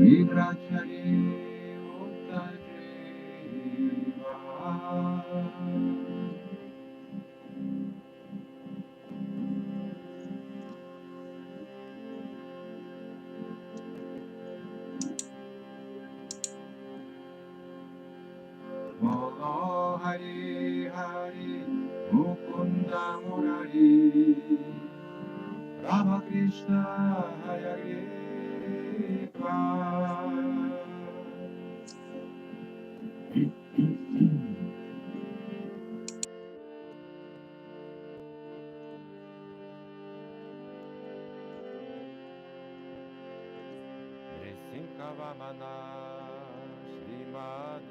Vigrachari Uttadriva. Bolo Hari Hari Mukunda Murari Ramakrishna Hare Vamana Śrīmad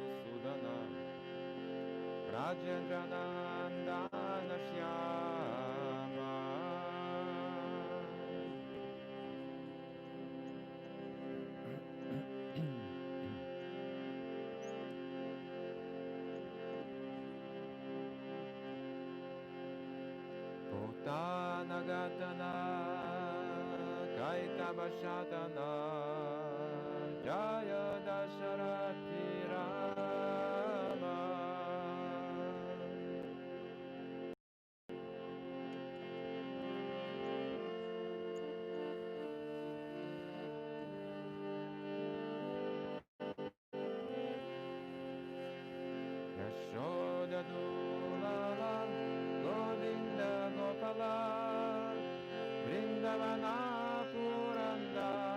Rajendrana Shyama Bhutanagatana Kaitabashatana Jaya Dasharati Rama Yashoda Dulala Govinda Gopala Vrindavana Purandara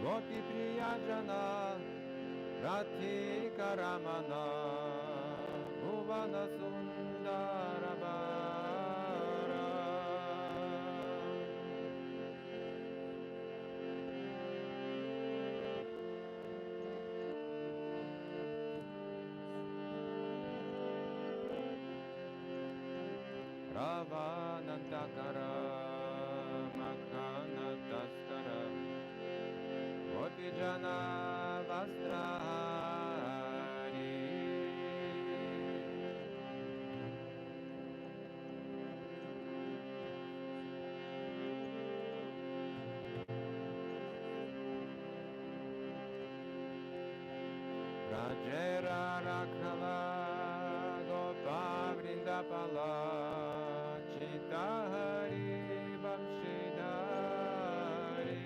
Gopi Priyajana Ratika Ramana Bhuvana Sundara Bara Ravanantakara Makhana Taskara Gopijana Vastrahari Rajera Rakhala Gopa Vrindapala Chitahari Vamshidhari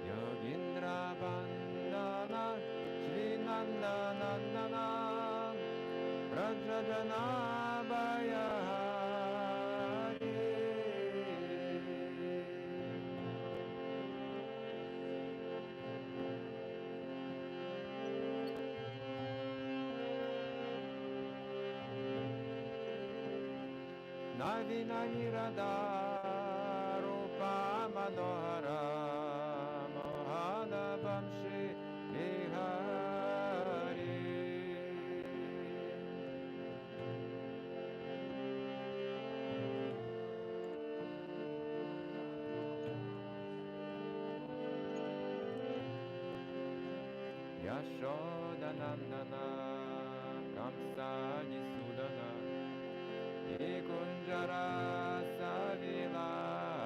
Yogindra Vandana Shri Nanda Nandana Rajajana Bayahari Navina Nirada Rupa Manohara Mohana Vamshi Vihari Yashodanandana Kamsani Sudana Kunjara Savilasi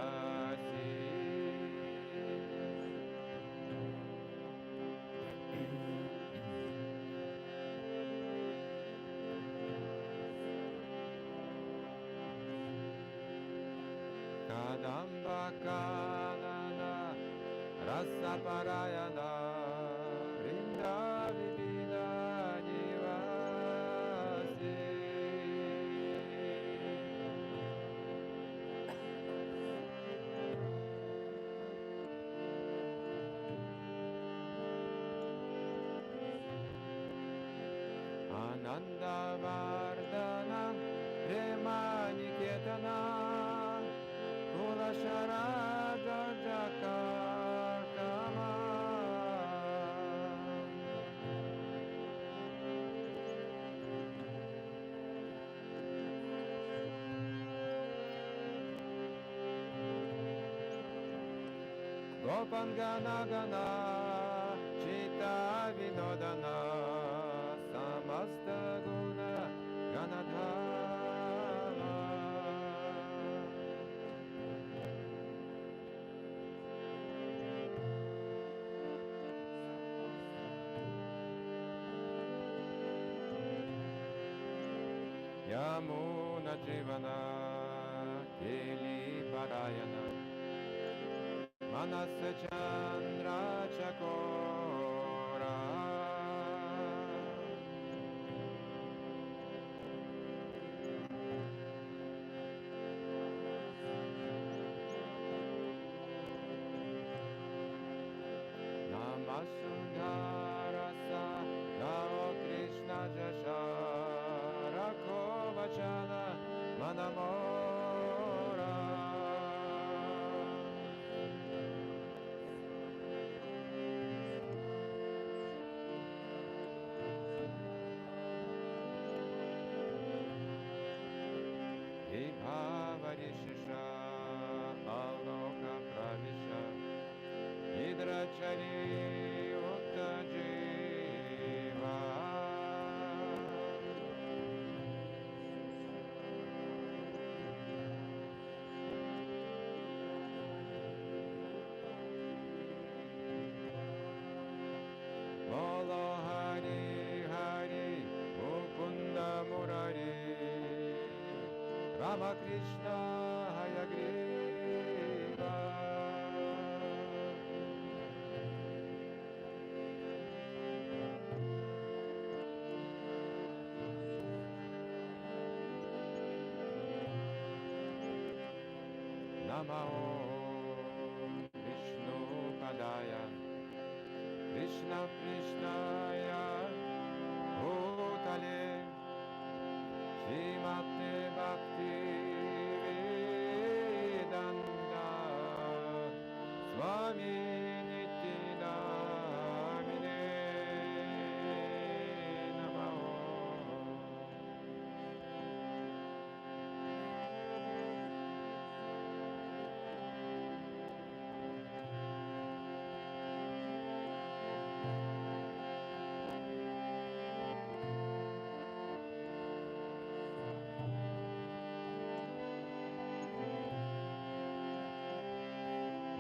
Kadamba Kanana Rasa Parayana Vrinda Vivina Nivasi Ananda Vardana Premani Ketana Kulasharaja Jakarkama Gopangana Gana Chita Vinodana Samasta Guna Ganadhara. Yamuna Jivana Keli Parayana Manasa Chandra Chakora. Namasundharasa Nao Krishna Jashara Kovachana Manamora. Ибхаваришиша Алока Правиша Идрачари Уттаджива. Bolo Hari Hari Mukunda Murari Ramakrishna Hayagriva. Namo Vishnu Padaya Krishna Krishnaya Bhutale Śrīmad Bhaktivedanta Swami Nityanamine Namo.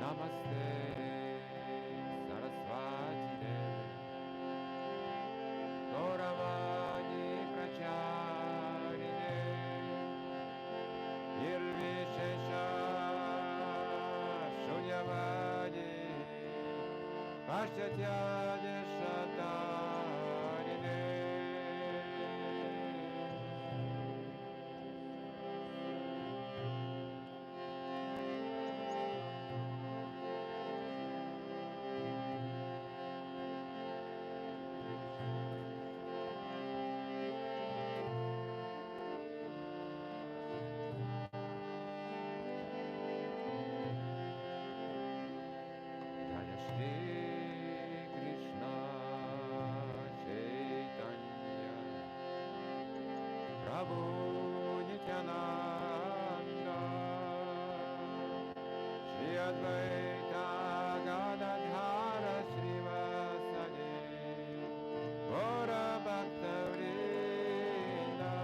Namaste Saraswati Devi Gauravani Pracharine Nirvishesha Shunyavadi Pashyatya Deshatarine. Jaya Shri Krishna Chaitanya Prabhu Nityananda Shri Advaita Gadadhara Srivasadi Gaura Bhaktavrinda.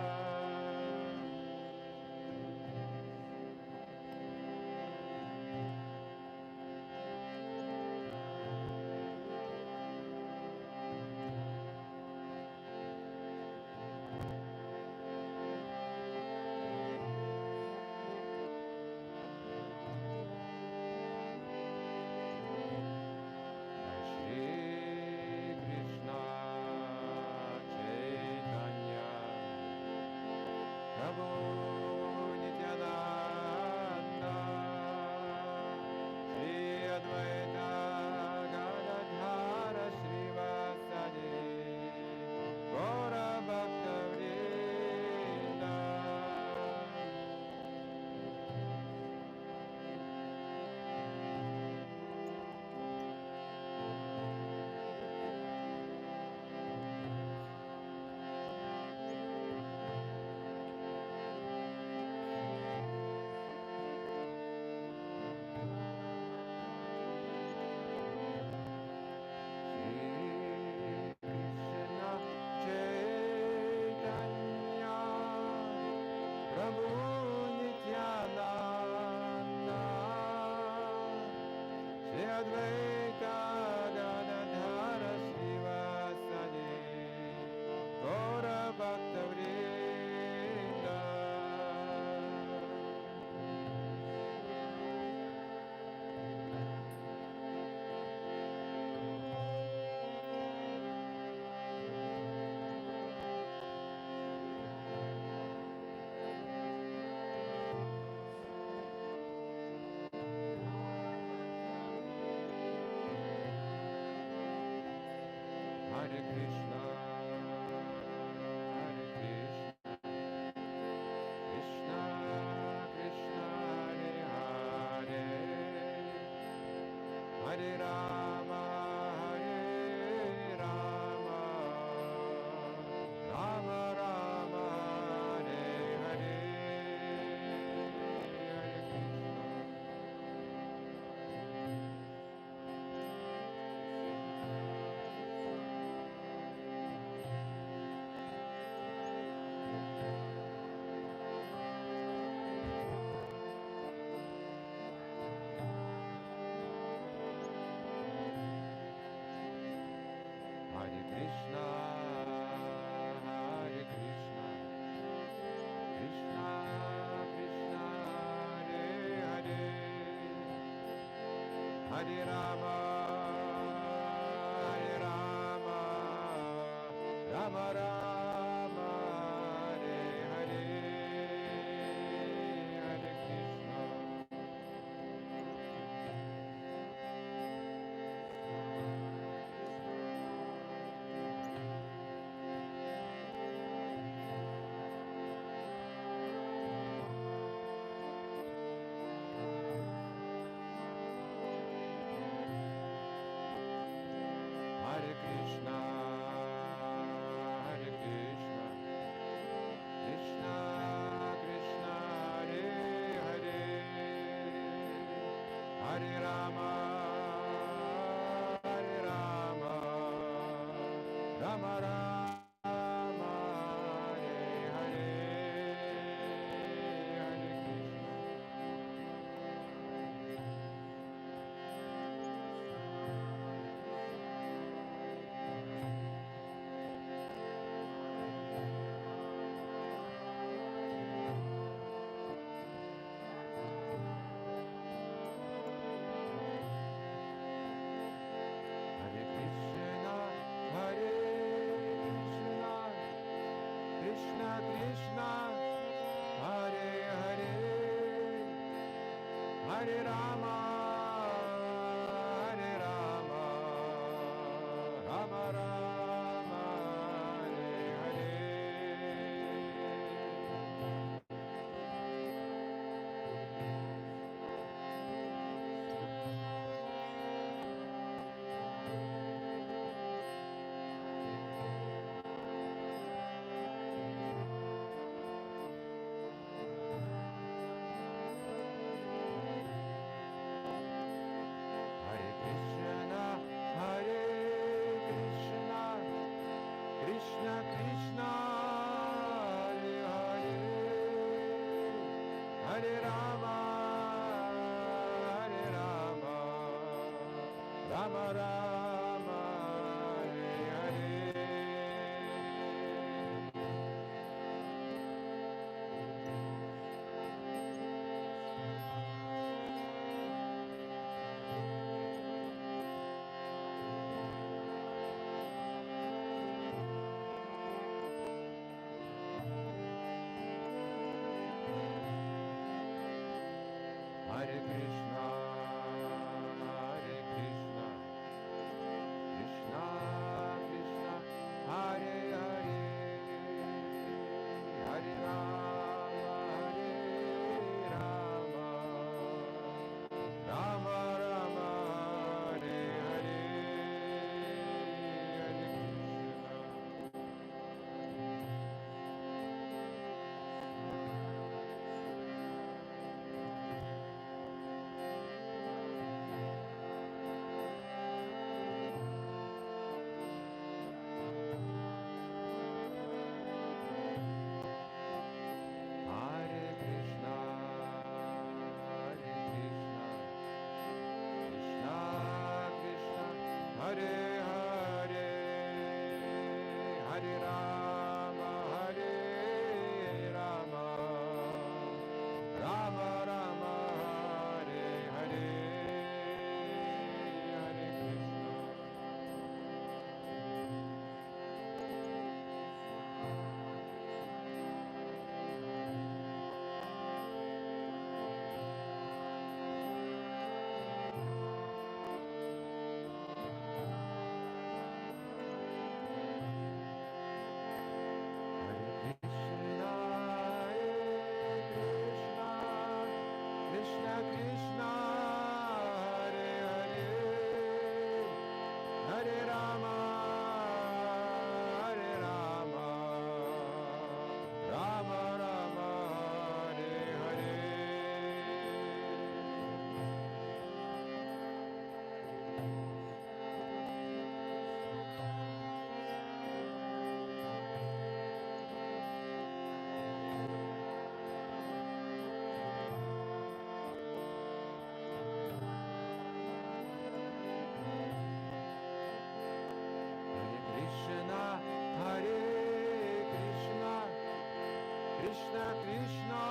Krishna Krishna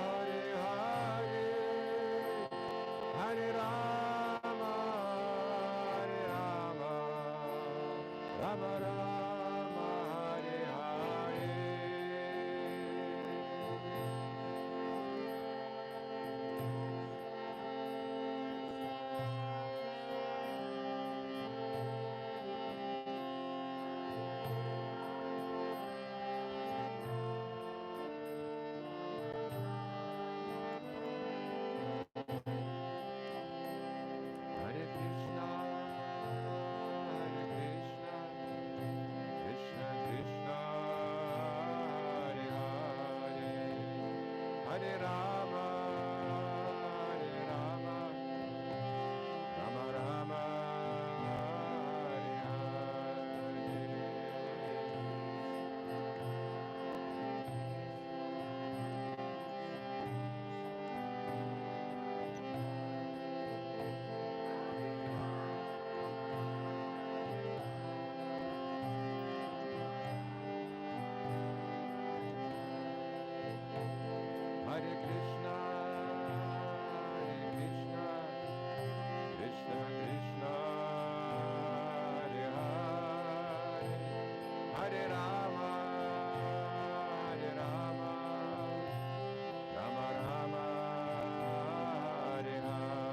Hare Hare Hare Rama Hare Rama Rama Rama Hare Hare. Hare Krishna, Krishna Krishna, Hare Hare, Hare Rama, Rama Rama, Hare Hare. Hare Krishna, Krishna Krishna, Hare Hare, Hare Rama, Rama Rama, Hare Hare.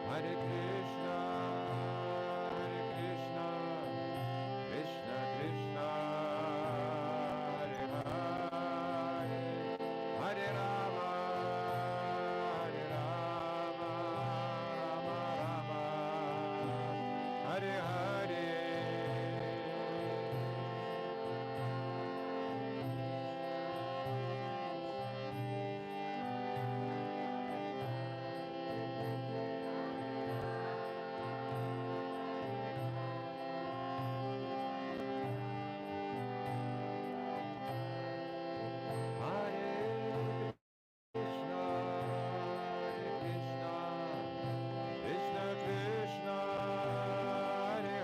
Hare Krishna, Krishna Krishna, Hare Hare, Hare Rama, Rama Rama, Hare Hare. Krishna Krishna, Hare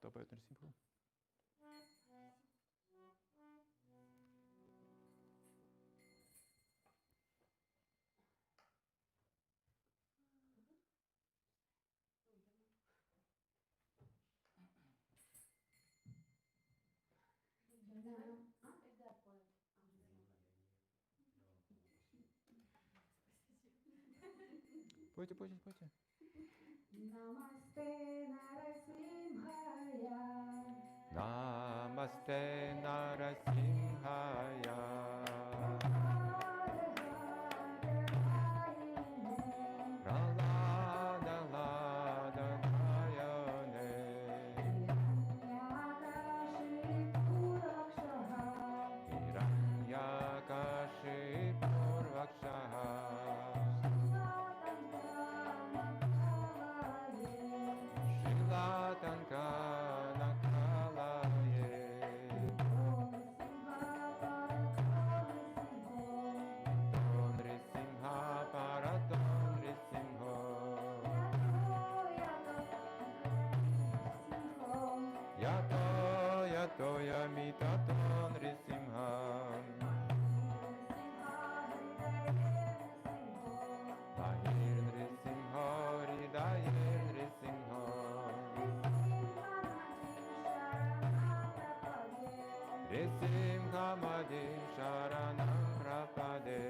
Кто поет Нрисимху? Пойте, пойте, пойте. Намасте Нарасимхая. Намасте Нарасимхая. Pralada Lada Dayane. Hiranyakashipu Rakshaha. Shilatankana Kalaye. Nrisimha Parato Nrisimho. Yato Yato Yamitato Nrisimha. Bahir Nrisimho Hridayir Nrisimho. Nrisimha Madhim Sharanam Prapade.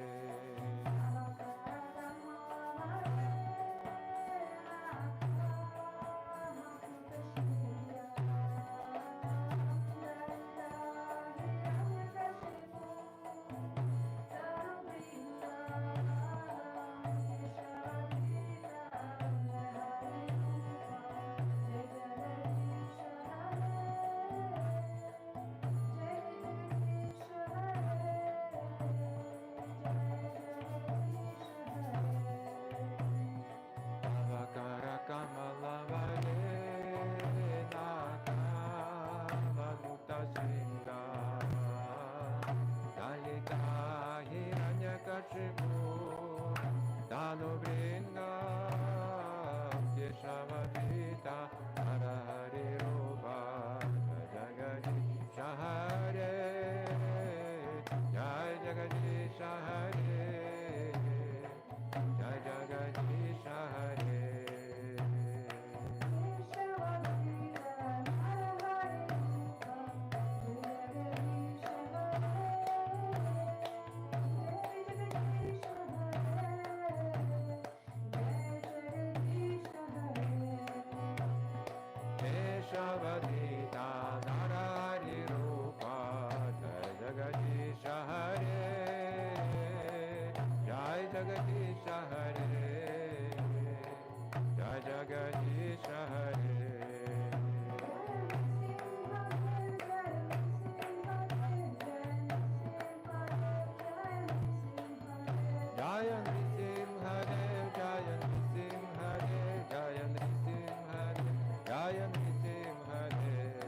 Avakara Kamalavare Nakavaguta Shinga. Dalita Hiranyakashipu Danubringa. Keshavadita Harahari Rupa Jagadisha Hare. Jai Jagadisha Hare. Jai Jagadisha Hare. Keshavadita Narari Rupa Jai Jagadisha Hare. Jai Jagadisha Hare. Jai Jagadisha Hare. Jaya Nrisimha Dev, Jaya Nrisimha Dev, Jaya Nrisimha Dev, Jaya Nrisimha Dev.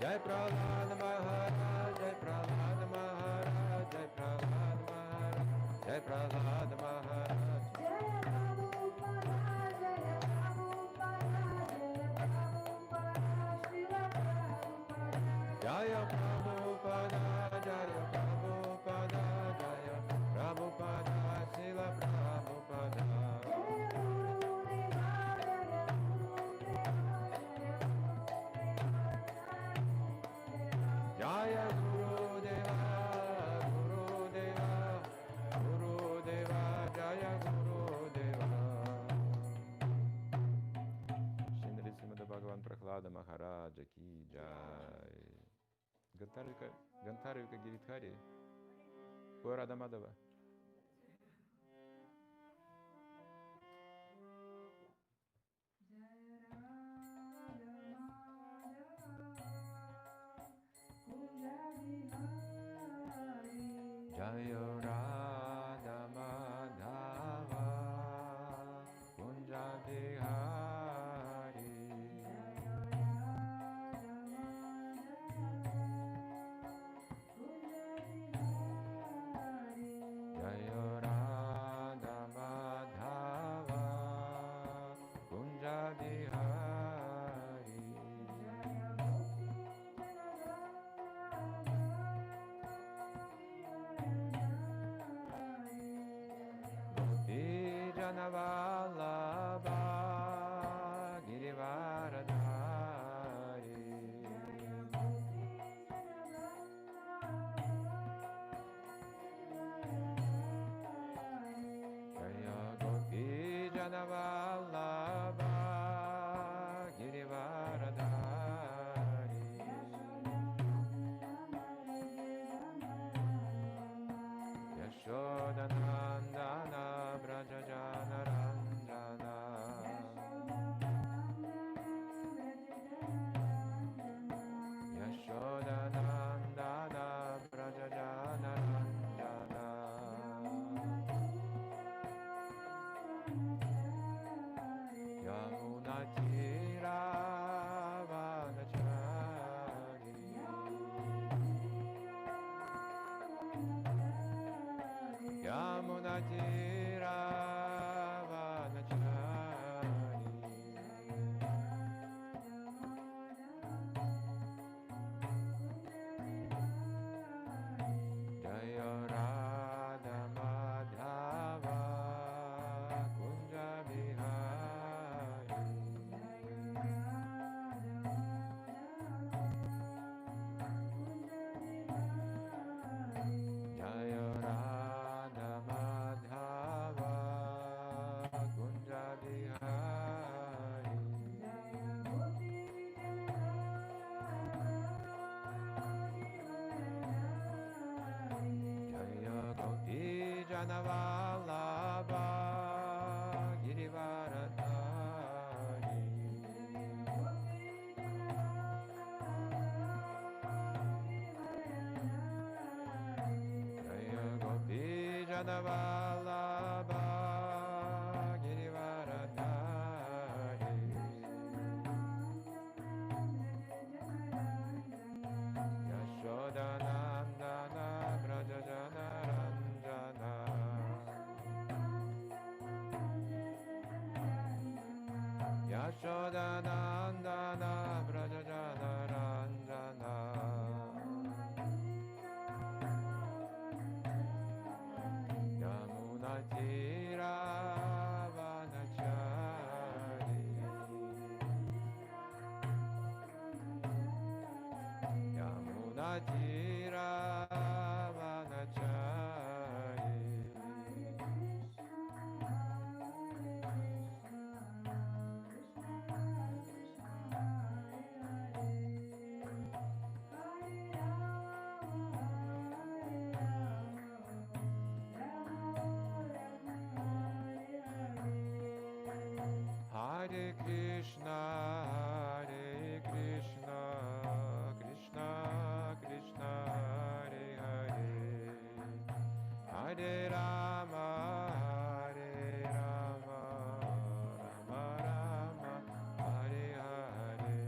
Jai Prahlada Maharaj, Jai Prahlada Maharaj, Jai Prahlada Maharaj, Jai Prahlada Maharaj. Jaya Prabhupada, Jaya Prabhupada, Jaya Prabhupada, Srila Prabhupada. Jaya Gurudeva, Gurudeva, Gurudeva, Jaya Gurudeva. Shri Śrīmad Bhāgavatam Prahlāda Maharaja ki jai. Гантарвика Гиридхари, о Рада Мадава. Jaya Radha Madhava Kunja Bihari. Janavallabha Girivaradhari Jaya Gopi Janavallabha Girivaradhari Yashodanandana Brajajana Ranjana Yashodanandana Brajajana Ranjana Yamunatira Vanachari Yamunatira Vanachari Jaya Radha Madhava Kunja Bihari Jaya Radha Madhava Kunja Bihari Jaya Gopi Janavallabha Girivaradhari Jaya Gopi Janavallabha Girivaradhari Yashodanandana Brajajana Ranjana Yashodanandana Brajajana Ranjana Yamunatira Vanachari Yamunatira Vanachari Hare Krishna, Krishna Krishna, Hare Hare, Hare Rama, Rama Rama, Hare Hare.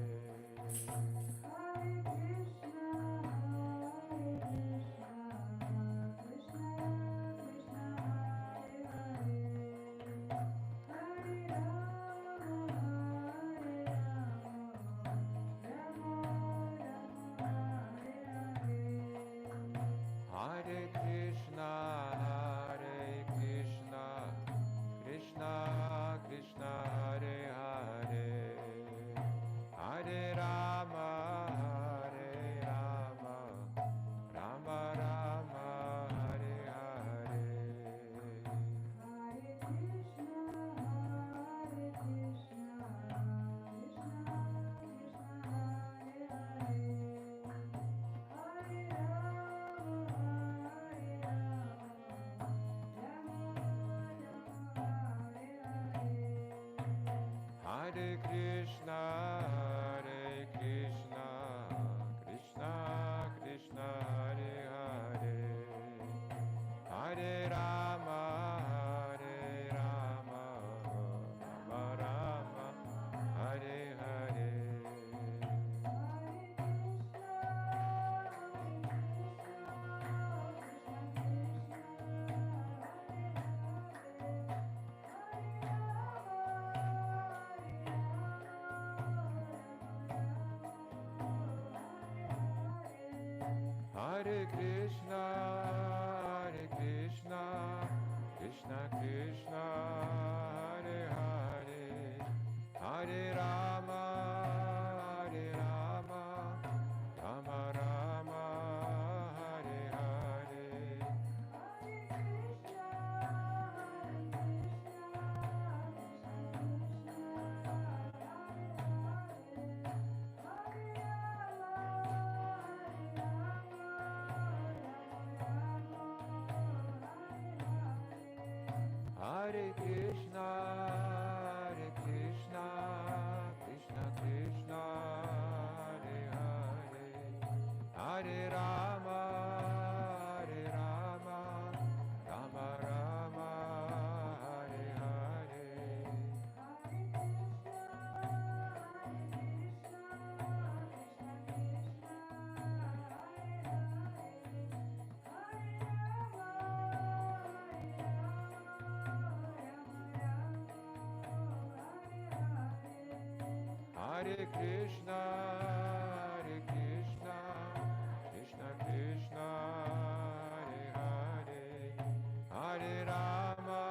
Hare Krishna, Krishna Krishna, Hare Hare, Hare Rama, Rama Rama, Hare Hare. Hare Krishna, Krishna Krishna, Hare Hare, Hare Rama, Rama Rama, Hare Hare. Hare Krishna, Krishna Krishna, Hare Krishna, Krishna Krishna, Hare Hare, Hare Rama, Rama Rama, Hare Hare. Hare Krishna, Krishna Krishna, Hare Hare, Hare Rama,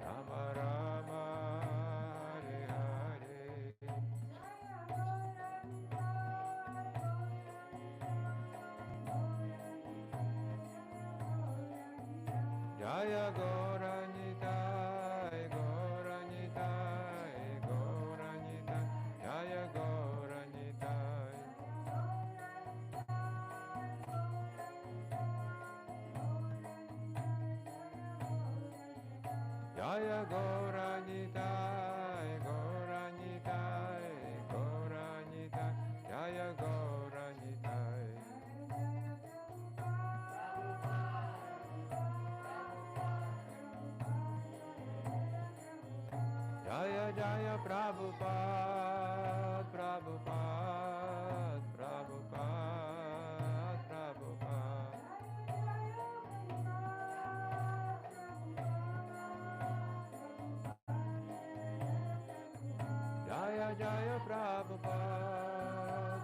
Rama Rama, Hare Hare. Jaya Gauranitai, Gauranitai, Gauranitai, Jaya Gauranitai. Jaya Gauranitai, Gauranitai, Gauranitai, Jaya Gauranitai. Jaya Jaya Prabhupada, Prabhupada, Prabhupada, Prabhupada. Jaya Jaya Prabhupada,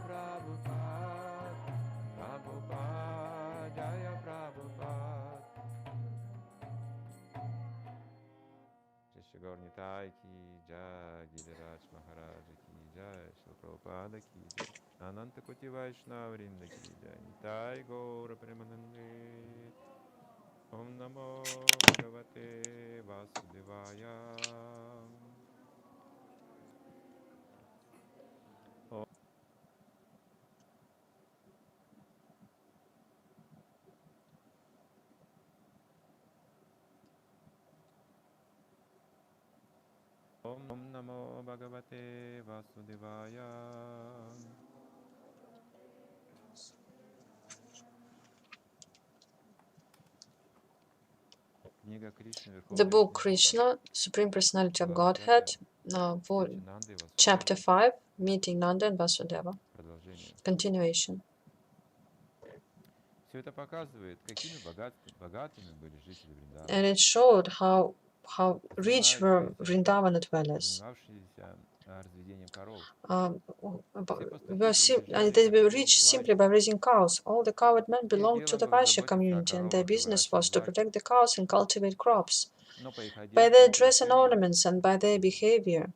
Prabhupada, Prabhupada, Jaya Prabhupada. Shri Gaur Nitai ki jai, Giriraj Maharaja ki jai, Śrīla Prabhupada ki jai, Ananta Koti Vaishnava Vrinda ki jai, Nitai Gaura Premanande. Om Namo Bhagavate Vasudevaya. Om Namo Bhagavate Vasudevaya. The book Kṛṣṇa, Supreme Personality of Godhead, Chapter 5, Meeting Nanda and Vasudeva. Continuation. And it showed how rich were Vrindavana dwellers. They were rich simply by raising cows. All the cowherd men belonged to the Vaishya community, and their business was to protect the cows and cultivate crops. By their dress and ornaments and by their behavior,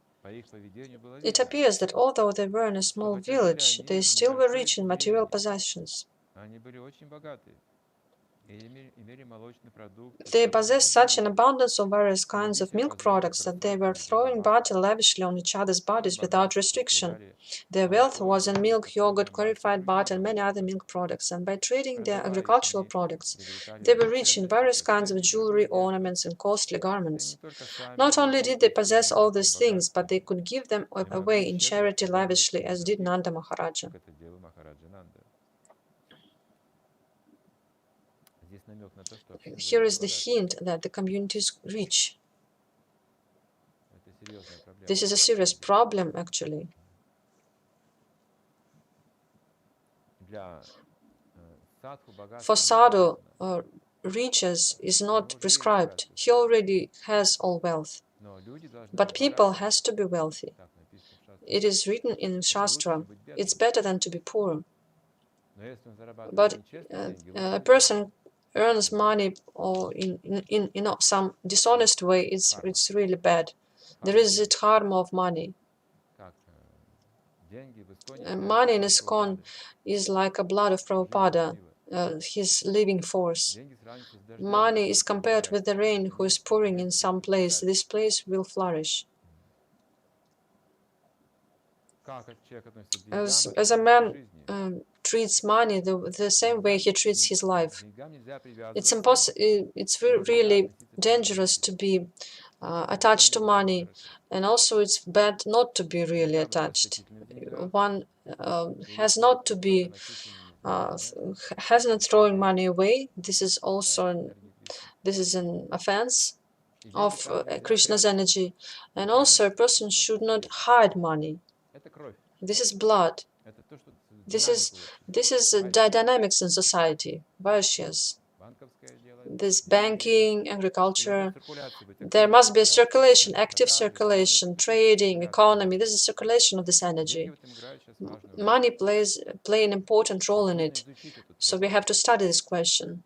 it appears that although they were in a small village, they still were rich in material possessions. They possessed such an abundance of various kinds of milk products that they were throwing butter lavishly on each other's bodies without restriction. Their wealth was in milk, yogurt, clarified butter, and many other milk products, and by trading their agricultural products, they were rich in various kinds of jewelry, ornaments, and costly garments. Not only did they possess all these things, but they could give them away in charity lavishly, as did Nanda Maharaja. Here is the hint that the community is rich. This is a serious problem, actually. For sadhu, riches is not prescribed. He already has all wealth. But people has to be wealthy. It is written in Shastra, it's better than to be poor. But a person earns money or in some dishonest way, it's really bad. There is a dharma of money. Money in ISKCON is like a blood of Prabhupada, his living force. Money is compared with the rain who is pouring in some place. This place will flourish. As a man treats money the same way he treats his life. It's really dangerous to be attached to money, and also it's bad not to be really attached. One has not to be has not throwing money away. This is also this is an offense of Krishna's energy, and also a person should not hide money. This is blood. This is dynamics in society. Vaishyas. This banking, agriculture, there must be a circulation, active circulation, trading, economy. This is circulation of this energy. Money play an important role in it. So we have to study this question.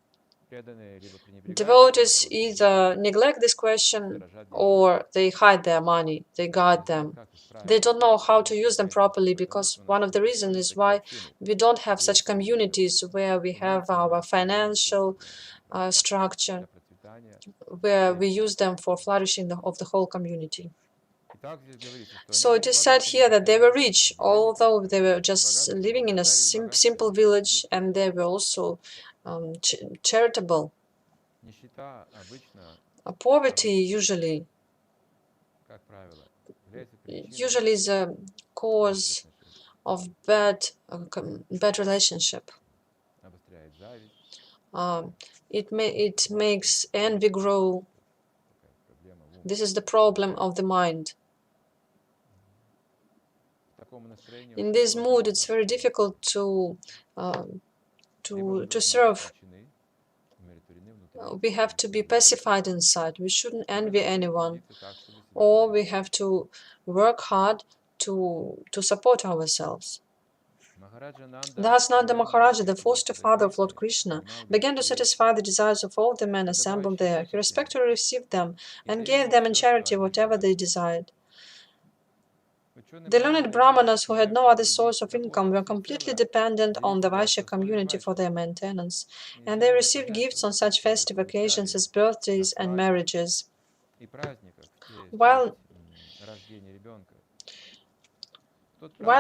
Devotees either neglect this question or they hide their money, they guard them. They don't know how to use them properly, because one of the reasons is why we don't have such communities where we have our financial structure, where we use them for flourishing of the whole community. So it is said here that they were rich, although they were just living in a simple village, and they were also charitable. Poverty usually is a cause of bad relationship. It makes envy grow. This is the problem of the mind. In this mood, it's very difficult to serve. We have to be pacified inside. We shouldn't envy anyone, or we have to work hard to support ourselves. Thus, Nanda Maharaja, the foster father of Lord Krishna, began to satisfy the desires of all the men assembled there. He respectfully received them and gave them in charity whatever they desired. The learned Brahmanas, who had no other source of income, were completely dependent on the Vaishya community for their maintenance, and they received gifts on such festive occasions as birthdays and marriages. While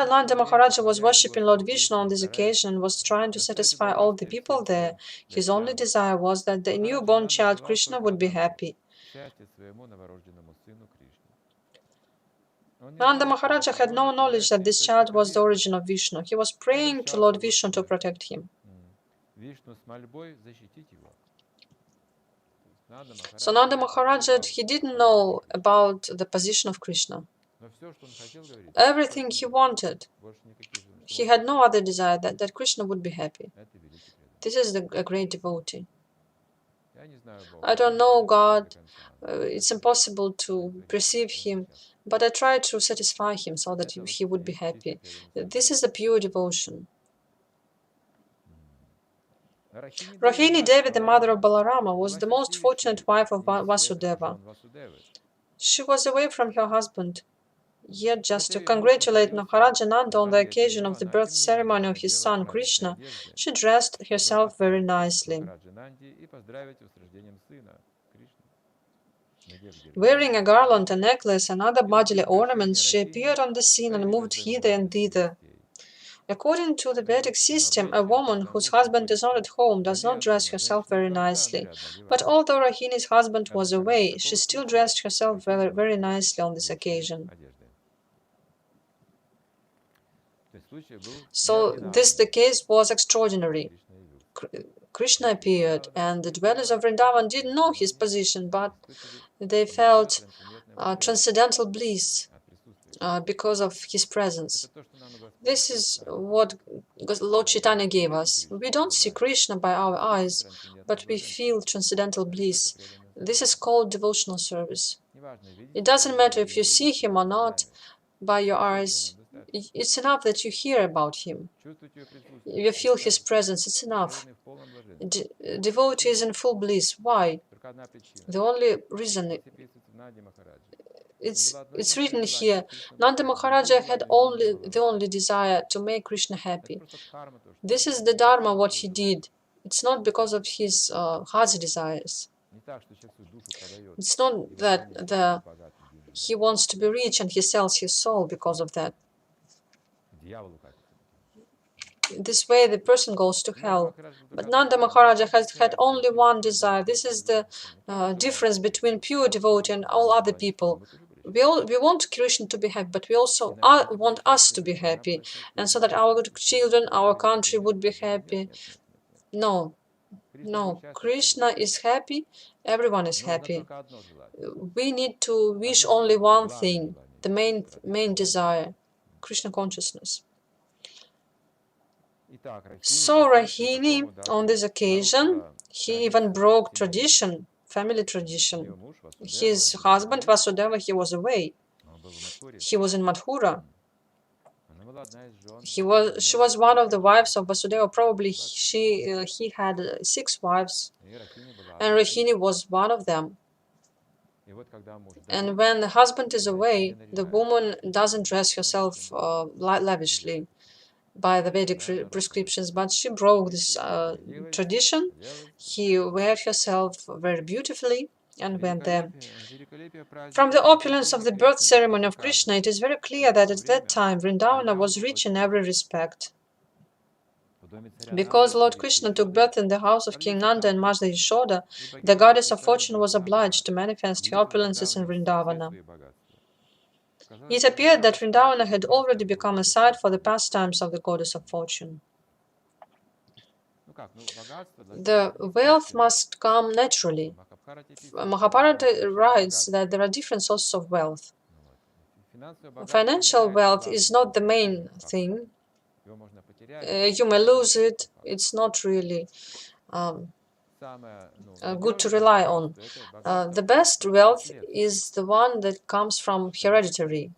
Nanda Maharaja was worshipping Lord Vishnu on this occasion and was trying to satisfy all the people there, his only desire was that the newborn child Krishna would be happy. Nanda Maharaja had no knowledge that this child was the origin of Vishnu. He was praying to Lord Vishnu to protect him. So Nanda Maharaja, he didn't know about the position of Krishna. Everything he wanted, he had no other desire that Krishna would be happy. This is a great devotee. I don't know God, it's impossible to perceive him, but I try to satisfy him so that he would be happy. This is the pure devotion. Rohini Devi, the mother of Balarama, was the most fortunate wife of Vasudeva. She was away from her husband. Yet, just to congratulate Maharaja Nanda on the occasion of the birth ceremony of his son Krishna, she dressed herself very nicely. Wearing a garland, a necklace, and other bodily ornaments, she appeared on the scene and moved hither and thither. According to the Vedic system, a woman whose husband is not at home does not dress herself very nicely. But although Rohini's husband was away, she still dressed herself very, very nicely on this occasion. So the case was extraordinary. Krishna appeared, and the dwellers of Vrindavan didn't know his position, but they felt transcendental bliss because of his presence. This is what Lord Chaitanya gave us. We don't see Krishna by our eyes, but we feel transcendental bliss. This is called devotional service. It doesn't matter if you see him or not by your eyes. It's enough that you hear about him. You feel his presence. It's enough. Devotee is in full bliss. Why? The only reason it's written here. Nanda Maharaja had the only desire to make Krishna happy. This is the dharma what he did. It's not because of his heart's desires. It's not that he wants to be rich and he sells his soul because of that. this way the person goes to hell. But Nanda Maharaja had only one desire. This is the difference between pure devotee and all other people. We want Krishna to be happy, but we also want us to be happy, and so that our children, our country would be happy. No, no, Krishna is happy, everyone is happy. We need to wish only one thing, the main desire, Krishna consciousness. So Rahini, on this occasion, he even broke tradition, family tradition. His husband Vasudeva, he was away. He was in Mathura. She was one of the wives of Vasudeva. Probably he had 6 wives, and Rahini was one of them. And when the husband is away, the woman doesn't dress herself lavishly by the Vedic prescriptions, but she broke this tradition. He wear herself very beautifully and went there. From the opulence of the birth ceremony of Krishna, it is very clear that at that time Vrindavana was rich in every respect. Because Lord Krishna took birth in the house of King Nanda and Mother Yashoda, the goddess of fortune was obliged to manifest her opulences in Vrindavana. It appeared that Vrindavana had already become a site for the pastimes of the goddess of fortune. The wealth must come naturally. Mahabharata writes that there are different sources of wealth. Financial wealth is not the main thing. You may lose it. It's not really good to rely on. The best wealth is the one that comes from hereditary.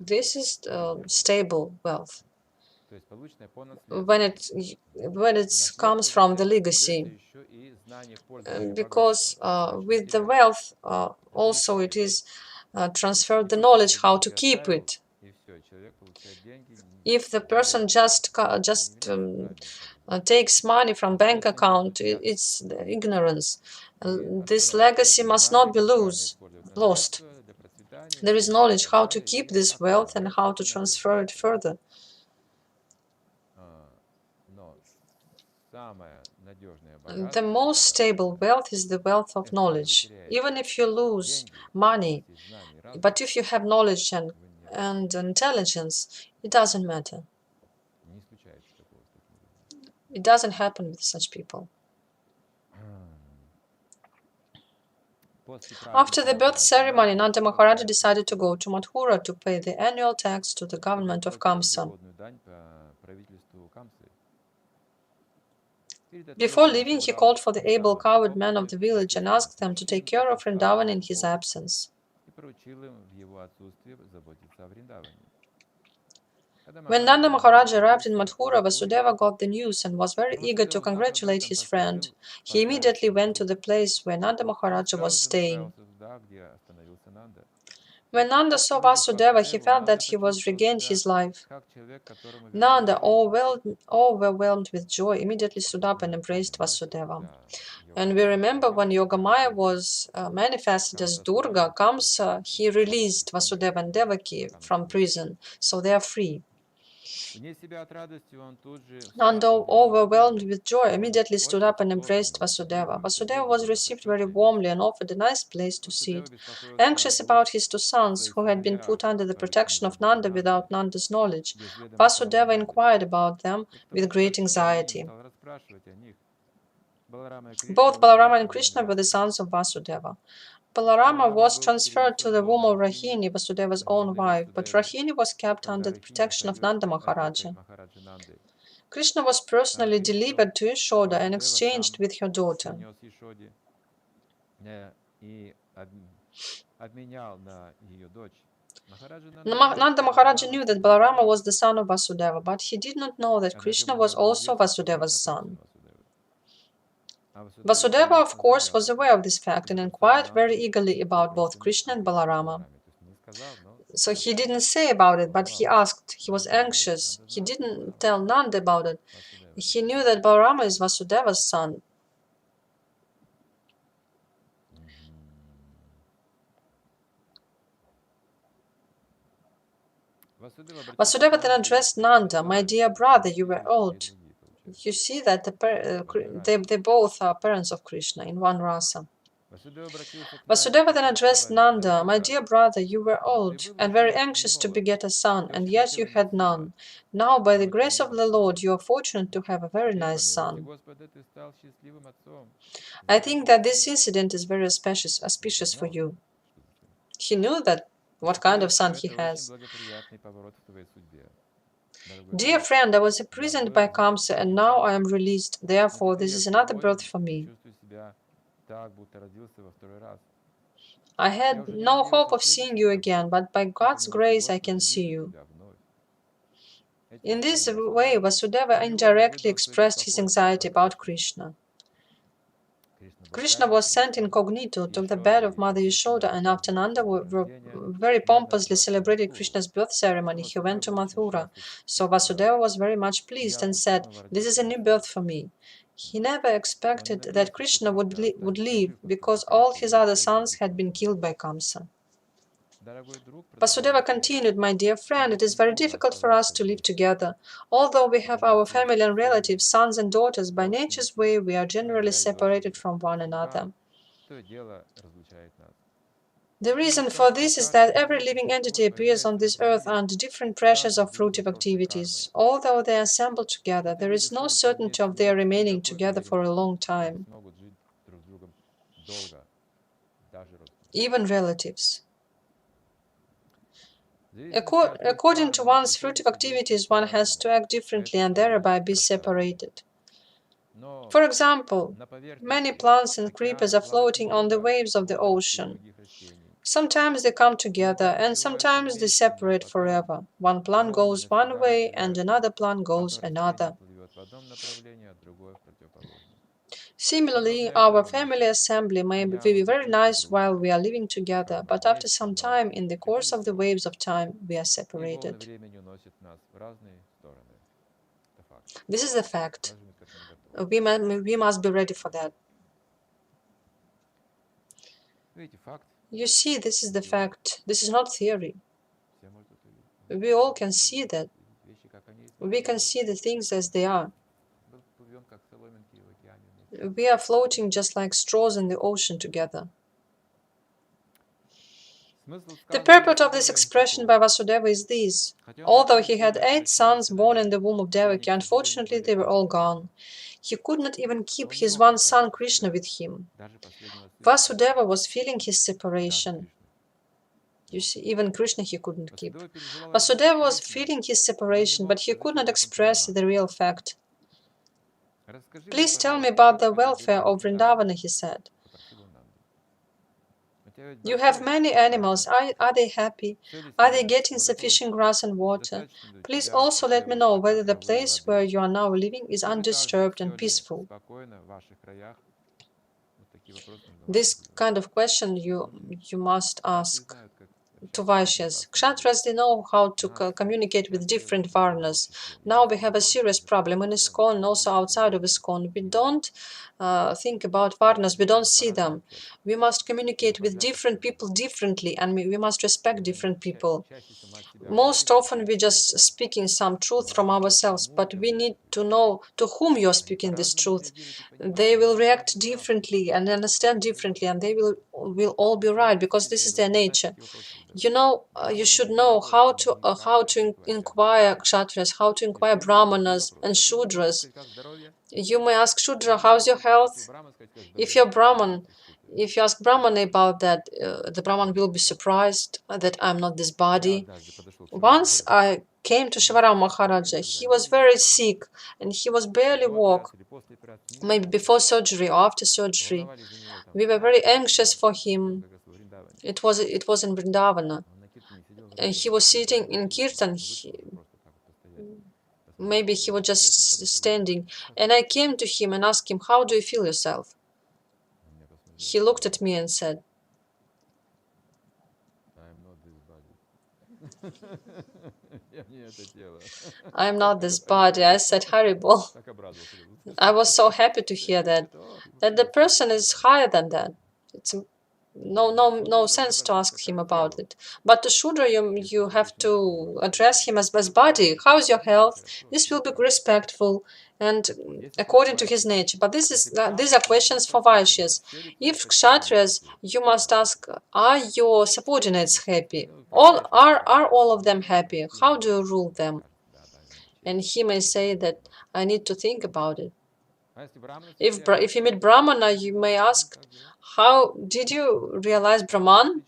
This is stable wealth. When it comes from the legacy, because with the wealth also it is transferred the knowledge how to keep it. If the person just takes money from bank account, it's the ignorance. This legacy must not be lost. There is knowledge how to keep this wealth and how to transfer it further. The most stable wealth is the wealth of knowledge. Even if you lose money, but if you have knowledge and intelligence, it doesn't matter. It doesn't happen with such people. After the birth ceremony, Nanda Maharaja decided to go to Mathura to pay the annual tax to the government of Kṛṣṇa. Before leaving, he called for the able cowherd men of the village and asked them to take care of Vrindavan in his absence. When Nanda Maharaj arrived in Mathura, Vasudeva got the news and was very eager to congratulate his friend. He immediately went to the place where Nanda Maharaja was staying. When Nanda saw Vasudeva, he felt that he was regained his life. Nanda, overwhelmed with joy, immediately stood up and embraced Vasudeva. And we remember when Yogamaya was manifested as Durga, Kamsa, he released Vasudeva and Devaki from prison, so they are free. Nanda, overwhelmed with joy, immediately stood up and embraced Vasudeva. Vasudeva was received very warmly and offered a nice place to sit. Anxious about his 2 sons, who had been put under the protection of Nanda without Nanda's knowledge, Vasudeva inquired about them with great anxiety. Both Balarama and Krishna were the sons of Vasudeva. Balarama was transferred to the womb of Rahini, Vasudeva's own wife, but Rahini was kept under the protection of Nanda Maharaja. Krishna was personally delivered to Yashoda and exchanged with her daughter. Nanda Maharaja knew that Balarama was the son of Vasudeva, but he did not know that Krishna was also Vasudeva's son. Vasudeva, of course, was aware of this fact and inquired very eagerly about both Krishna and Balarama. So he didn't say about it, but he asked. He was anxious. He didn't tell Nanda about it. He knew that Balarama is Vasudeva's son. Vasudeva then addressed Nanda, "My dear brother, you were old." You see that they both are parents of Krishna in one rasa. Vasudeva then addressed Nanda, "My dear brother, you were old and very anxious to beget a son, and yet you had none. Now, by the grace of the Lord, you are fortunate to have a very nice son." I think that this incident is very auspicious for you. He knew that what kind of son he has. "Dear friend, I was imprisoned by Kamsa and now I am released. Therefore, this is another birth for me. I had no hope of seeing you again, but by God's grace I can see you." In this way, Vasudeva indirectly expressed his anxiety about Krishna. Krishna was sent incognito to the bed of Mother Yashoda, and after Nanda very pompously celebrated Krishna's birth ceremony, he went to Mathura. So Vasudeva was very much pleased and said, "This is a new birth for me." He never expected that Krishna would leave, because all his other sons had been killed by Kamsa. Vasudeva continued, "My dear friend, it is very difficult for us to live together. Although we have our family and relatives, sons and daughters, by nature's way we are generally separated from one another. The reason for this is that every living entity appears on this earth under different pressures of fruitive activities. Although they assemble together, there is no certainty of their remaining together for a long time. Even relatives. According to one's fruitive activities, one has to act differently and thereby be separated. For example, many plants and creepers are floating on the waves of the ocean. Sometimes they come together and sometimes they separate forever. One plant goes one way and another plant goes another. Similarly, our family assembly may be very nice while we are living together, but after some time, in the course of the waves of time, we are separated. This is a fact. We must be ready for that. You see, this is the fact. This is not theory. We all can see that. We can see the things as they are. We are floating just like straws in the ocean together. The purport of this expression by Vasudeva is this. Although he had 8 sons born in the womb of Devaki, unfortunately they were all gone. He could not even keep his one son Krishna with him. Vasudeva was feeling his separation. You see, even Krishna he couldn't keep. Vasudeva was feeling his separation, but he could not express the real fact. "Please tell me about the welfare of Vrindavana," he said. "You have many animals. Are they happy? Are they getting sufficient grass and water? Please also let me know whether the place where you are now living is undisturbed and peaceful." This kind of question you must ask to Vaishyas. Kshatras, they know how to communicate with different Varnas. Now we have a serious problem in ISKCON and also outside of ISKCON. We don't think about Varnas, we don't see them. We must communicate with different people differently, and we must respect different people. Most often we just speaking some truth from ourselves, but we need to know to whom you're speaking this truth. They will react differently and understand differently, and they will all be right, because this is their nature. You know, you should know how to inquire Kshatriyas, how to inquire Brahmanas and Shudras. You may ask Shudra, "How's your health?" If you're Brahman, if you ask Brahman about that, the Brahman will be surprised that I'm not this body. Once I came to Shivaram Maharaja, he was very sick and he was barely walk. Maybe before surgery or after surgery. We were very anxious for him. It was in Vrindavana. And he was sitting in Kirtan. Maybe he was just standing. And I came to him and asked him, "How do you feel yourself?" He looked at me and said, "I'm not this body." I said, "Haribol." I was so happy to hear that the person is higher than that. no sense to ask him about it. But to Shudra, you have to address him as body. How's your health? This will be respectful and according to his nature. But these are questions for Vaishyas. If Kshatriyas, you must ask, are your subordinates happy? Are all of them happy? How do you rule them? And he may say that I need to think about it. If you meet Brahmana, you may ask, how did you realize Brahman?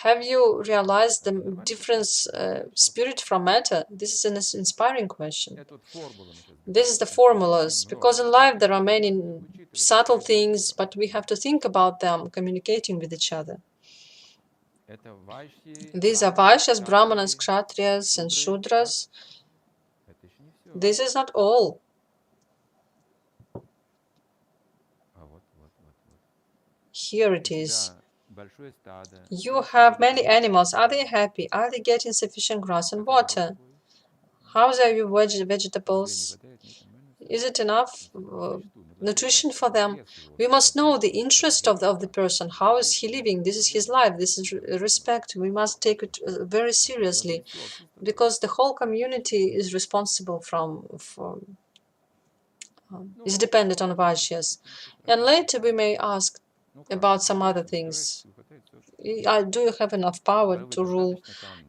Have you realized the difference spirit from matter? This is an inspiring question. This is the formulas, because in life there are many subtle things, but we have to think about them, communicating with each other. These are Vaishyas, Brahmanas, Kshatriyas, and Shudras. This is not all. Here it is. You have many animals. Are they happy? Are they getting sufficient grass and water? How are your vegetables? Is it enough nutrition for them? We must know the interest of the person. How is he living? This is his life. This is respect. We must take it very seriously, because the whole community is responsible is dependent on Vaishyas. And later we may ask about some other things. Do you have enough power to rule?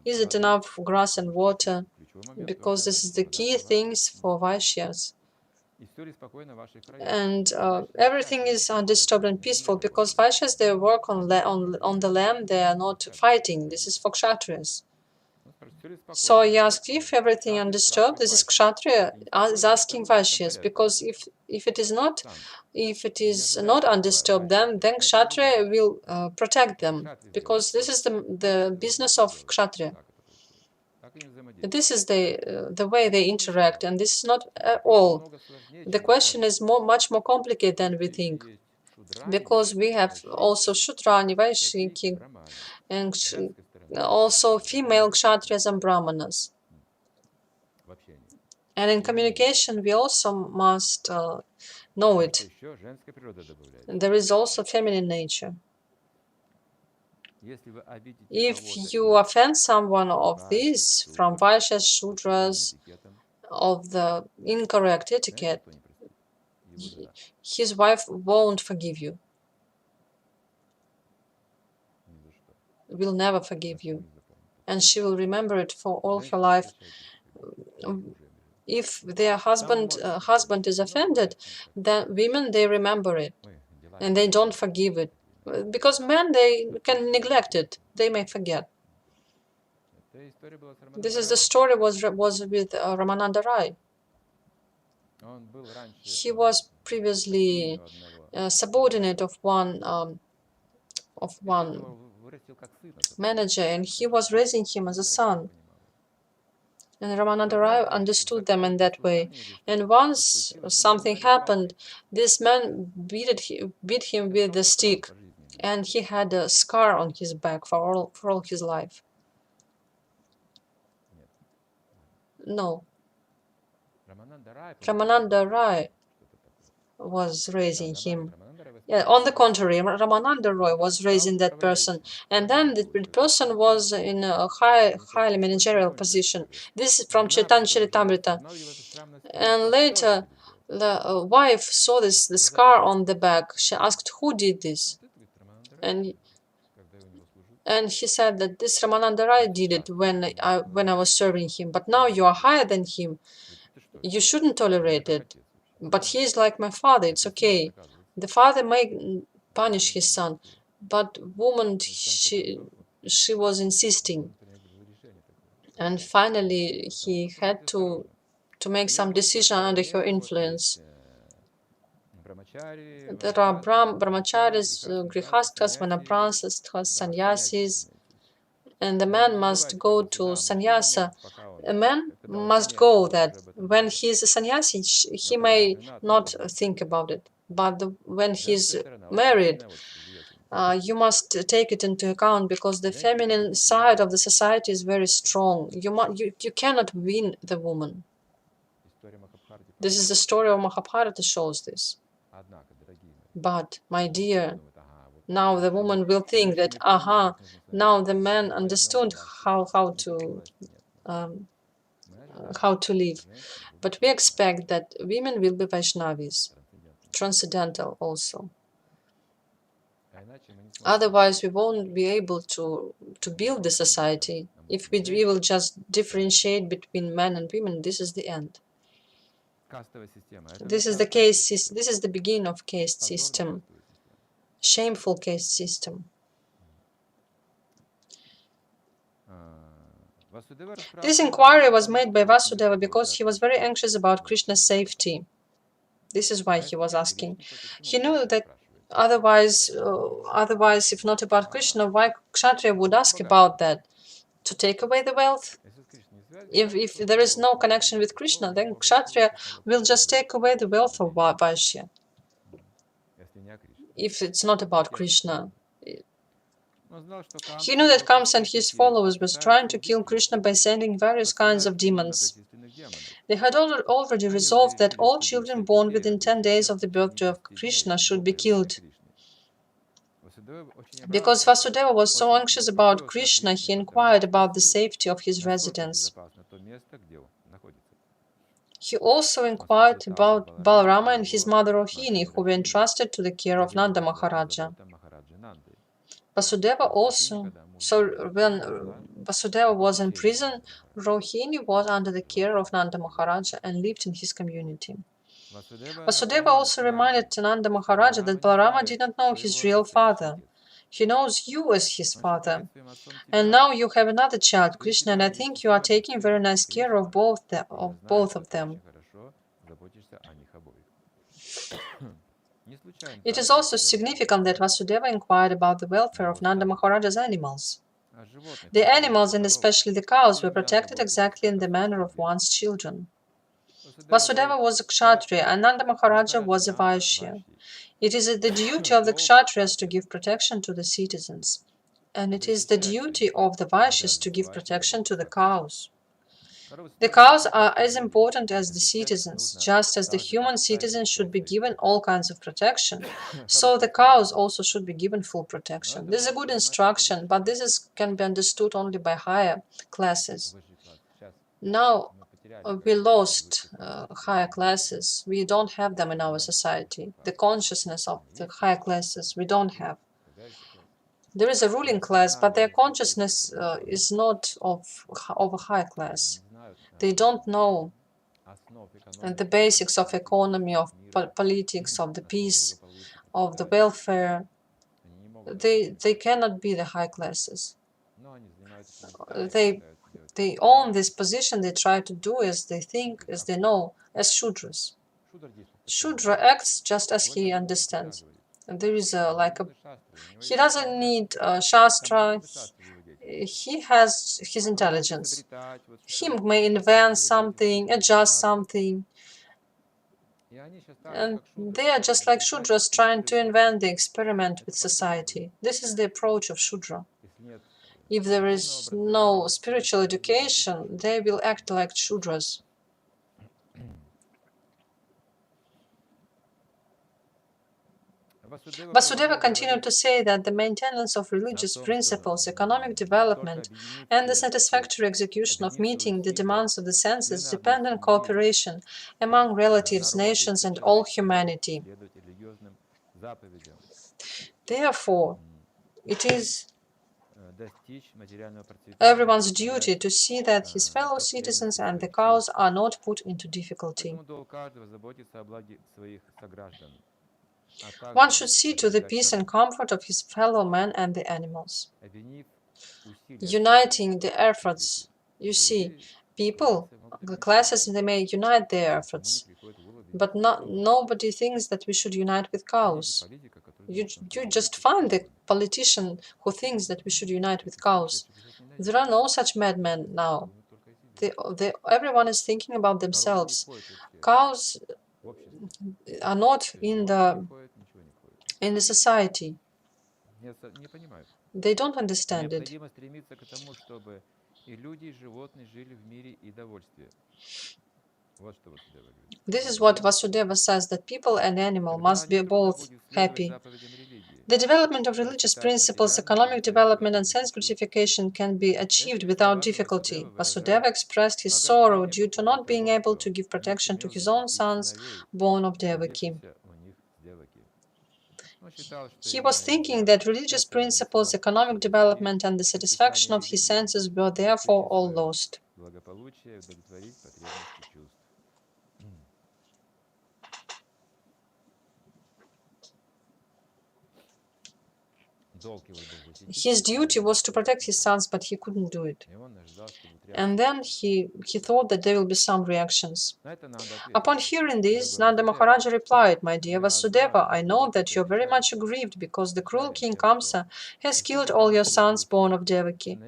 Is it enough grass and water? Because this is the key things for Vaishyas. And everything is undisturbed and peaceful, because Vaishyas, they work on the land, they are not fighting. This is for Kshatriyas. So he asked, if everything undisturbed, this is Kshatriya is asking Vaishyas, because if it is not undisturbed, then Kshatriya will protect them, because this is the business of Kshatriya. This is the way they interact, and this is not all. The question is much more complicated than we think, because we have also Shudrani, Vaishyiki, and also female Kshatriyas and Brahmanas. And in communication, we also must know it. There is also feminine nature. If you offend someone of these, from Vaishyas, Shudras, of the incorrect etiquette, his wife won't forgive you. Will never forgive you. And she will remember it for all her life. If their husband is offended, then women, they remember it and they don't forgive it, because men, they can neglect it, they may forget. This is the story was with Ramananda Rai. He was previously subordinate of one manager, and he was raising him as a son. And Ramananda Rai understood them in that way. And once something happened, this man beat him with the stick, and he had a scar on his back for all his life. No. Ramananda Rai was raising him. Yeah, on the contrary, Ramananda Roy was raising that person, and then the person was in a highly managerial position. This is from Chaitanya Charitamrita. And later, the wife saw the scar on the back. She asked, who did this? And he said that this Ramananda Rai did it when I was serving him. But now you are higher than him. You shouldn't tolerate it. But he is like my father. It's okay. The father may punish his son, but woman, she was insisting. And finally, he had to make some decision under her influence. There are brahmacharis, grihasthas, vanaprasthas, sannyasis, and the man must go to sannyasa. A man must go that when he is a sannyasi, he may not think about it. But when he's married, you must take it into account, because the feminine side of the society is very strong. You cannot win the woman. This is the story of Mahabharata shows this. But, my dear, Now the woman will think that, aha, now the man understood how to live. But we expect that women will be Vaishnavis, transcendental also. Otherwise, we won't be able to build the society. If we will just differentiate between men and women, this is the end. This is the caste. This is the beginning of caste system, shameful caste system. This inquiry was made by Vasudeva because he was very anxious about Krishna's safety. This is why he was asking. He knew that otherwise, if not about Krishna, why Kshatriya would ask about that? To take away the wealth? If there is no connection with Krishna, then Kshatriya will just take away the wealth of Vaishya. If it's not about Krishna. He knew that Kamsa and his followers was trying to kill Krishna by sending various kinds of demons. They had already resolved that all children born within 10 days of the birthday of Krishna should be killed. Because Vasudeva was so anxious about Krishna, he inquired about the safety of his residence. He also inquired about Balarama and his mother Rohini, who were entrusted to the care of Nanda Maharaja. Vasudeva also, so when Vasudeva was in prison, Rohini was under the care of Nanda Maharaja and lived in his community. Vasudeva also reminded Nanda Maharaja that Balarama did not know his real father. He knows you as his father. And now you have another child, Krishna, and I think you are taking very nice care of both of them. It is also significant that Vasudeva inquired about the welfare of Nanda Maharaja's animals. The animals, and especially the cows, were protected exactly in the manner of one's children. Vasudeva was a Kshatriya and Nanda Maharaja was a Vaishya. It is the duty of the Kshatriyas to give protection to the citizens, and it is the duty of the Vaishyas to give protection to the cows. The cows are as important as the citizens, just as the human citizens should be given all kinds of protection, so the cows also should be given full protection. This is a good instruction, but this can be understood only by higher classes. Now we lost higher classes. We don't have them in our society. The consciousness of the higher classes we don't have. There is a ruling class, but their consciousness is not of a high class. They don't know the basics of economy, of politics, of the peace, of the welfare. They cannot be the high classes. They own this position. They try to do as they think, as they know, as Shudras. Shudra acts just as he understands. And there is he doesn't need Shastra. He has his intelligence. He may invent something, adjust something. And they are just like Shudras trying to invent the experiment with society. This is the approach of Shudra. If there is no spiritual education, they will act like Shudras. Vasudeva continued to say that the maintenance of religious principles, economic development, and the satisfactory execution of meeting the demands of the senses depend on cooperation among relatives, nations, and all humanity. Therefore, it is everyone's duty to see that his fellow citizens and the cows are not put into difficulty. One should see to the peace and comfort of his fellow men and the animals. Uniting the efforts. You see, people, the classes, they may unite their efforts, but nobody thinks that we should unite with cows. You just find the politician who thinks that we should unite with cows. There are no such madmen now. Everyone is thinking about themselves. Cows are not in the society. They don't understand it. This is what Vasudeva says, that people and animal must be both happy. The development of religious principles, economic development, and sense gratification can be achieved without difficulty. Vasudeva expressed his sorrow due to not being able to give protection to his own sons born of Devaki. He was thinking that religious principles, economic development, and the satisfaction of his senses were therefore all lost. His duty was to protect his sons, but he couldn't do it. And then he thought that there will be some reactions. Upon hearing this, Nanda Maharaja replied, "My dear Vasudeva, I know that you are very much aggrieved because the cruel king Kamsa has killed all your sons born of Devaki.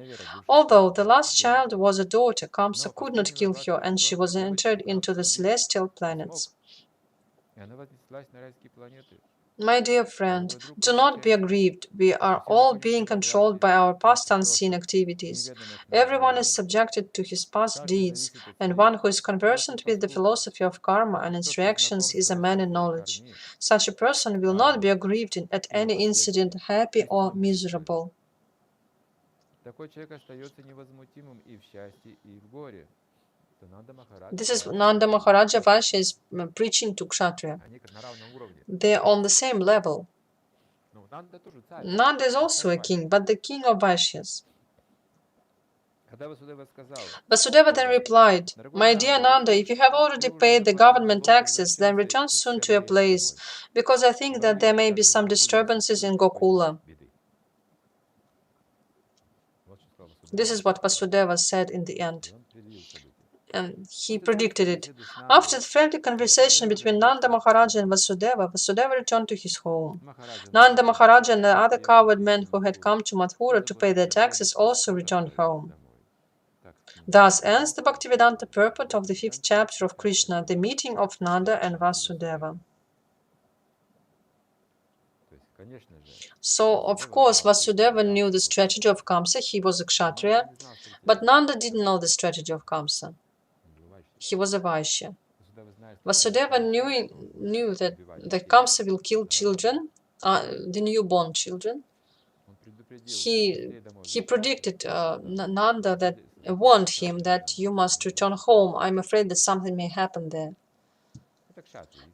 Although the last child was a daughter, Kamsa could not kill her, and she was entered into the celestial planets. My dear friend, do not be aggrieved. We are all being controlled by our past unseen activities. Everyone is subjected to his past deeds, and one who is conversant with the philosophy of karma and its reactions is a man in knowledge. Such a person will not be aggrieved at any incident, happy or miserable." This is Nanda Maharaja Vaishya is preaching to Kshatriya. They are on the same level. Nanda is also a king, but the king of Vaishyas. Vasudeva then replied, "My dear Nanda, if you have already paid the government taxes, then return soon to your place, because I think that there may be some disturbances in Gokula." This is what Vasudeva said in the end. And he predicted it. After the friendly conversation between Nanda Maharaja and Vasudeva, Vasudeva returned to his home. Nanda Maharaja and the other cowherd men who had come to Mathura to pay their taxes also returned home. Thus ends the Bhaktivedanta purport of the 5th chapter of Kṛṣṇa, the meeting of Nanda and Vasudeva. So, of course, Vasudeva knew the strategy of Kamsa. He was a Kshatriya, but Nanda didn't know the strategy of Kamsa. He was a Vaishya. Vasudeva knew that Kamsa will kill children, the newborn children. He predicted Nanda that warned him that you must return home. I'm afraid that something may happen there.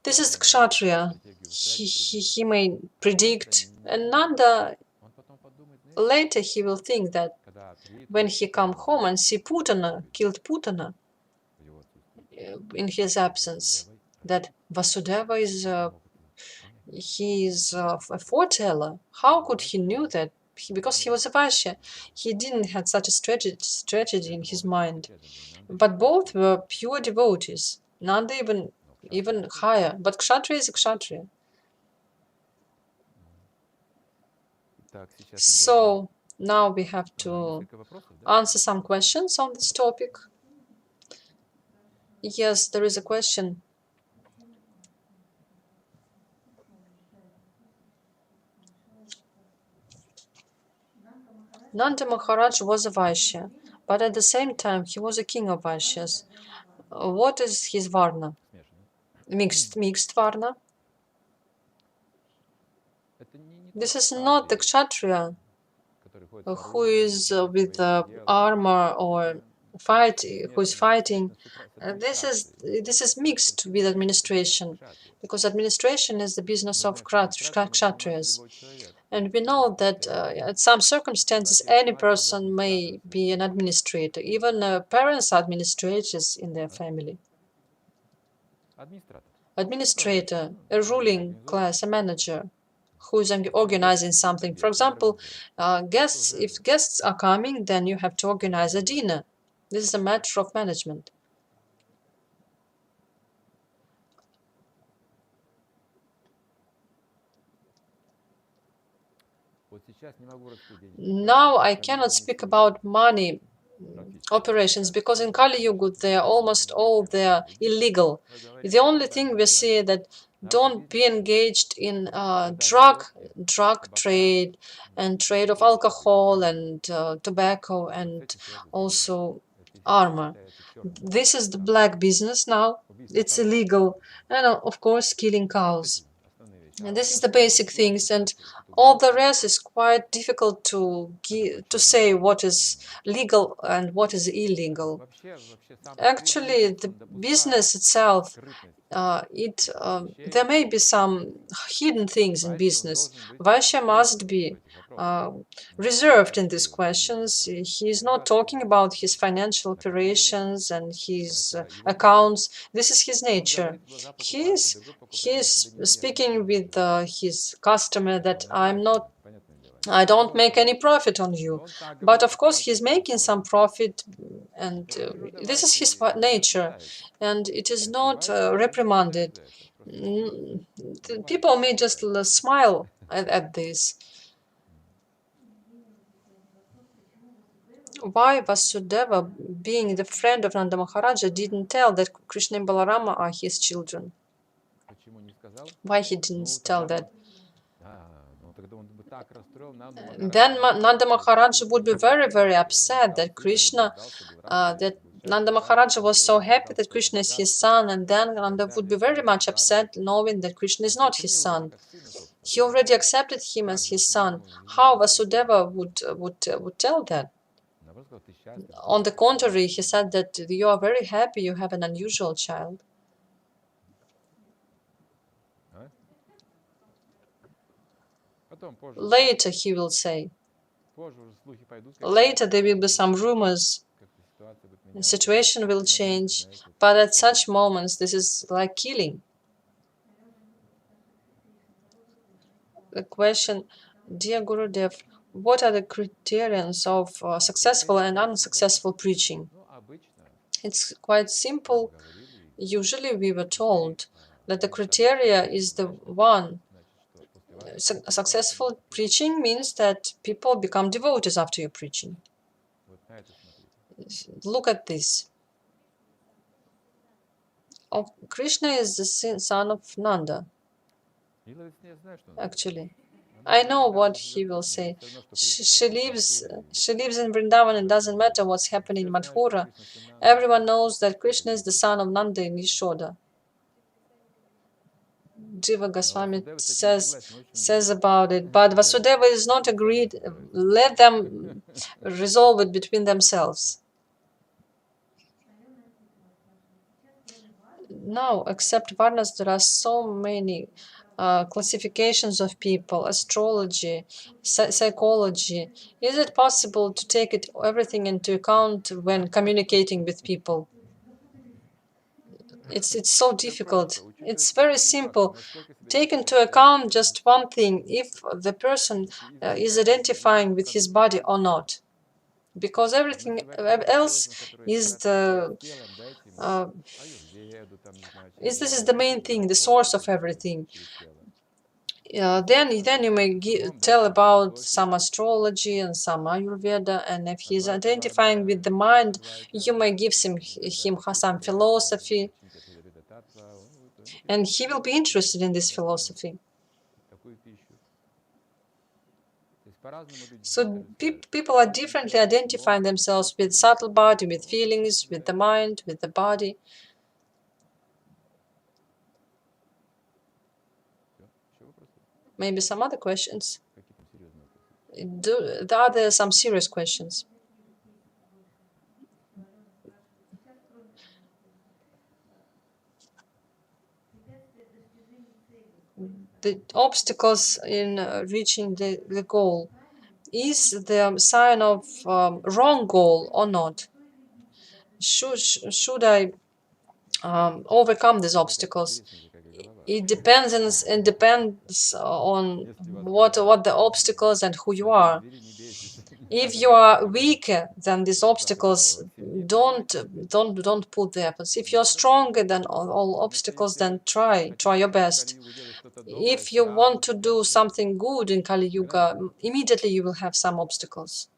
This is Kshatriya. He may predict, and Nanda later he will think that when he come home and see Putana, killed Putana, in his absence, that Vasudeva is a foreteller. How could he knew that? Because he was a Vaishya. He didn't have such a strategy in his mind. But both were pure devotees. Nanda even higher. But Kshatriya is a Kshatriya. So now we have to answer some questions on this topic. Yes, there is a question. Nanda Maharaj was a Vaishya, but at the same time he was a king of Vaishyas. What is his Varna? Mixed Varna? This is not the Kshatriya who is with armor or who is fighting. This is mixed with administration, because administration is the business of Kshatriyas. And we know that at some circumstances any person may be an administrator. Even parents are administrators in their family. Administrator, a ruling class, a manager who is organizing something. For example, if guests are coming, then you have to organize a dinner. This is a matter of management. Now I cannot speak about money operations, because in Kali Yuga they are almost all illegal. The only thing we see that don't be engaged in drug trade and trade of alcohol and tobacco, and also armor. This is the black business now. It's illegal. And of course, killing cows. And this is the basic things, and all the rest is quite difficult to say what is legal and what is illegal. Actually, the business itself, there may be some hidden things in business. Vaishya must be reserved in these questions. He is not talking about his financial operations and his accounts. This is his nature. He is speaking with his customer that I don't make any profit on you. But of course, he's making some profit, and this is his nature, and it is not reprimanded. People may just smile at this. Why Vasudeva, being the friend of Nanda Maharaja, didn't tell that Krishna and Balarama are his children? Why he didn't tell that? Then Nanda Maharaja would be very, very upset that that Nanda Maharaja was so happy that Krishna is his son, and then Nanda would be very much upset knowing that Krishna is not his son. He already accepted him as his son. How Vasudeva would tell that? On the contrary, he said that you are very happy, you have an unusual child. Later, he will say. Later, there will be some rumors. The situation will change. But at such moments, this is like killing. The question, dear Gurudev, what are the criterions of successful and unsuccessful preaching? It's quite simple. Usually we were told that the criteria is the one. Successful preaching means that people become devotees after your preaching. Look at this. Krishna is the son of Nanda. Actually, I know what he will say. She lives in Vrindavan, and doesn't matter what's happening in Mathura. Everyone knows that Krishna is the son of Nanda and Yashoda. Jiva Goswami says about it, but Vasudeva is not agreed. Let them resolve it between themselves. Now, except Varnas, there are so many classifications of people, astrology, psychology. Is it possible to take everything into account when communicating with people? It's so difficult. It's very simple. Take into account just one thing, if the person is identifying with his body or not. Because everything else is this is the main thing, the source of everything. Then you may tell about some astrology and some Ayurveda, and if he's identifying with the mind, you may give him some philosophy, and he will be interested in this philosophy. So people are differently identifying themselves with subtle body, with feelings, with the mind, with the body. Maybe some other questions? Are there some serious questions? The obstacles in reaching the goal, is the sign of wrong goal or not? Should I overcome these obstacles? It depends on what the obstacles and who you are. If you are weaker than these obstacles, don't put the efforts. If you're stronger than all obstacles, then try your best. If you want to do something good in Kali Yuga, immediately you will have some obstacles.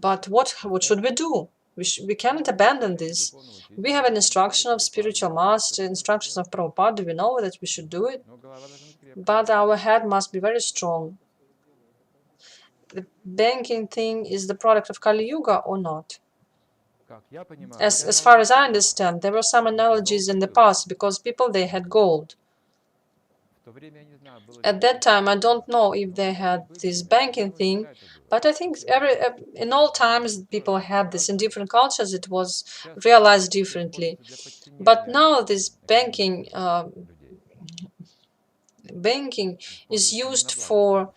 But what should we do? We cannot abandon this. We have an instruction of spiritual master, instructions of Prabhupada. We know that we should do it, but our head must be very strong. The banking thing is the product of Kali Yuga or not? As far as I understand, there were some analogies in the past because people, they had gold. At that time, I don't know if they had this banking thing, but I think in all times people had this. In different cultures, it was realized differently. But now this banking is used for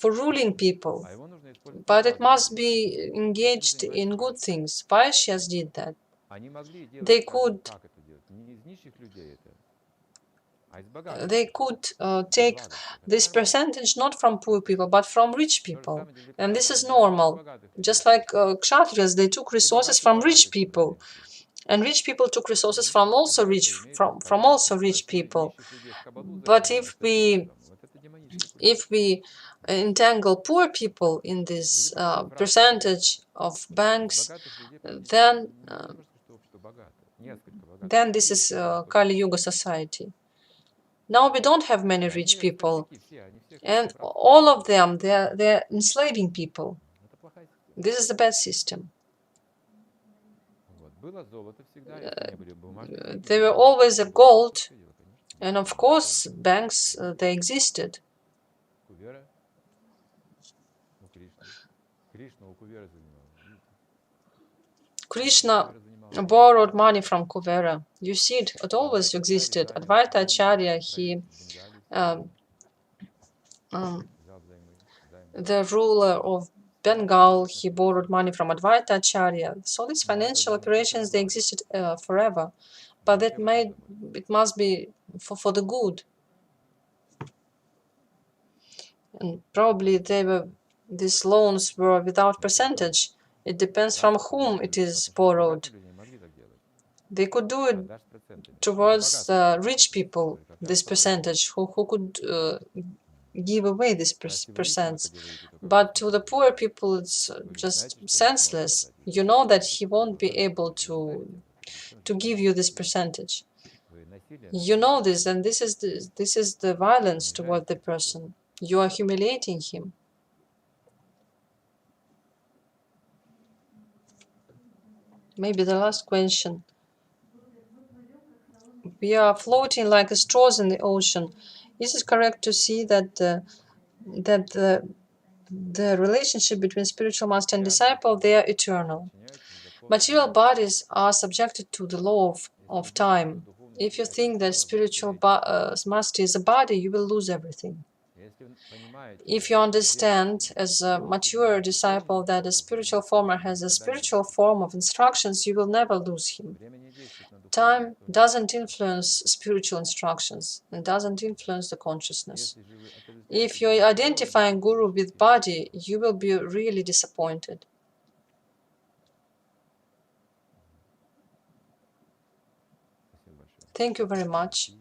ruling people, but it must be engaged in good things. Vaishyas did that. They could take this percentage not from poor people but from rich people, and this is normal. Just like Kshatriyas, they took resources from rich people, and rich people took resources from also rich people. But if we entangle poor people in this percentage of banks, then this is Kali Yuga society. Now we don't have many rich people, and all of them, they're enslaving people. This is a bad system. There were always a gold, and of course banks, they existed. Krishna borrowed money from Kuvera. You see it always existed. Advaita Acharya, the ruler of Bengal, he borrowed money from Advaita Acharya. So these financial operations, they existed forever, but it must be for the good. And probably these loans were without percentage. It depends from whom it is borrowed. They could do it towards rich people, this percentage, who could give away this percent. But to the poor people, it's just senseless. You know that he won't be able to give you this percentage. You know this, and this is the violence toward the person. You are humiliating him. Maybe the last question. We are floating like straws in the ocean. Is it correct to see that the relationship between spiritual master and disciple, they are eternal? Material bodies are subjected to the law of time. If you think that spiritual master is a body, you will lose everything. If you understand as a mature disciple that a spiritual former has a spiritual form of instructions, you will never lose him. Time doesn't influence spiritual instructions and doesn't influence the consciousness. If you're identifying guru with body, you will be really disappointed. Thank you very much.